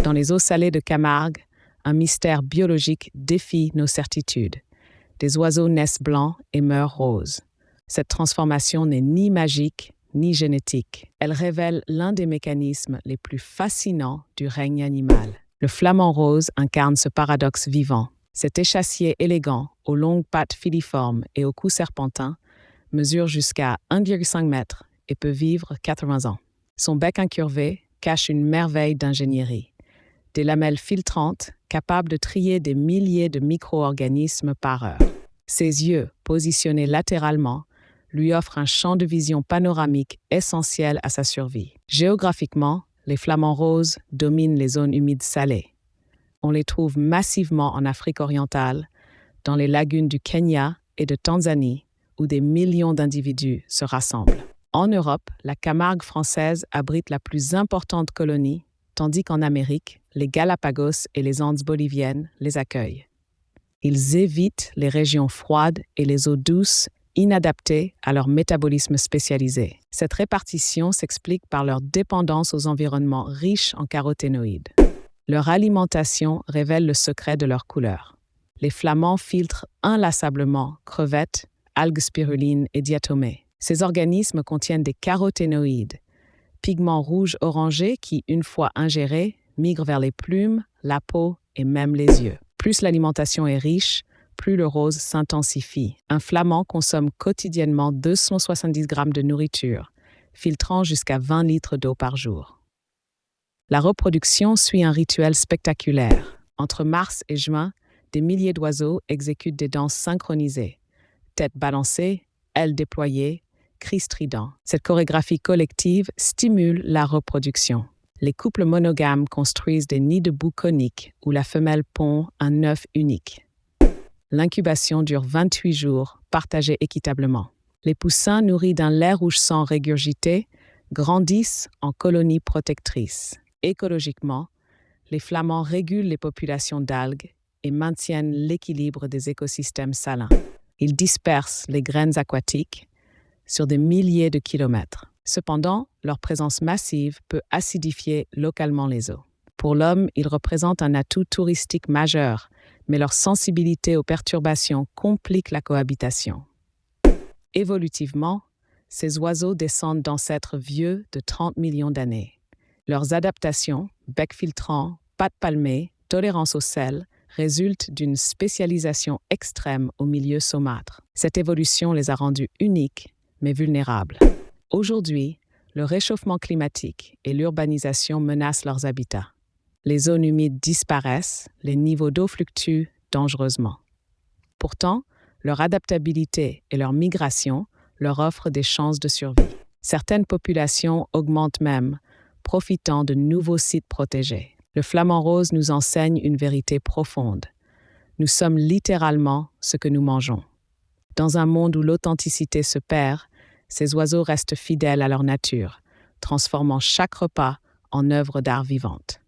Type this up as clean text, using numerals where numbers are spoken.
Dans les eaux salées de Camargue, un mystère biologique défie nos certitudes. Des oiseaux naissent blancs et meurent roses. Cette transformation n'est ni magique ni génétique. Elle révèle l'un des mécanismes les plus fascinants du règne animal. Le flamant rose incarne ce paradoxe vivant. Cet échassier élégant, aux longues pattes filiformes et au cou serpentin, mesure jusqu'à 1,5 mètre et peut vivre 80 ans. Son bec incurvé cache une merveille d'ingénierie. Des lamelles filtrantes capables de trier des milliers de micro-organismes par heure. Ses yeux, positionnés latéralement, lui offrent un champ de vision panoramique essentiel à sa survie. Géographiquement, les flamants roses dominent les zones humides salées. On les trouve massivement en Afrique orientale, dans les lagunes du Kenya et de Tanzanie, où des millions d'individus se rassemblent. En Europe, la Camargue française abrite la plus importante colonie, tandis qu'en Amérique, les Galapagos et les Andes boliviennes les accueillent. Ils évitent les régions froides et les eaux douces, inadaptées à leur métabolisme spécialisé. Cette répartition s'explique par leur dépendance aux environnements riches en caroténoïdes. Leur alimentation révèle le secret de leur couleur. Les flamands filtrent inlassablement crevettes, algues spirulines et diatomées. Ces organismes contiennent des caroténoïdes, pigments rouges-orangés qui, une fois ingérés, migrent vers les plumes, la peau et même les yeux. Plus l'alimentation est riche, plus le rose s'intensifie. Un flamand consomme quotidiennement 270 grammes de nourriture, filtrant jusqu'à 20 litres d'eau par jour. La reproduction suit un rituel spectaculaire. Entre mars et juin, des milliers d'oiseaux exécutent des danses synchronisées. Tête balancée, ailes déployées, cris stridents. Cette chorégraphie collective stimule la reproduction. Les couples monogames construisent des nids de boue coniques où la femelle pond un œuf unique. L'incubation dure 28 jours, partagée équitablement. Les poussins nourris d'un lait rouge sang régurgité grandissent en colonies protectrices. Écologiquement, les flamands régulent les populations d'algues et maintiennent l'équilibre des écosystèmes salins. Ils dispersent les graines aquatiques sur des milliers de kilomètres. Cependant, leur présence massive peut acidifier localement les eaux. Pour l'homme, ils représentent un atout touristique majeur, mais leur sensibilité aux perturbations complique la cohabitation. Évolutivement, ces oiseaux descendent d'ancêtres vieux de 30 millions d'années. Leurs adaptations, bec filtrant, pattes palmées, tolérance au sel, résultent d'une spécialisation extrême au milieu saumâtre. Cette évolution les a rendus uniques, mais vulnérables. Aujourd'hui, le réchauffement climatique et l'urbanisation menacent leurs habitats. Les zones humides disparaissent, les niveaux d'eau fluctuent dangereusement. Pourtant, leur adaptabilité et leur migration leur offrent des chances de survie. Certaines populations augmentent même, profitant de nouveaux sites protégés. Le flamant rose nous enseigne une vérité profonde. Nous sommes littéralement ce que nous mangeons. Dans un monde où l'authenticité se perd, ces oiseaux restent fidèles à leur nature, transformant chaque repas en œuvre d'art vivante.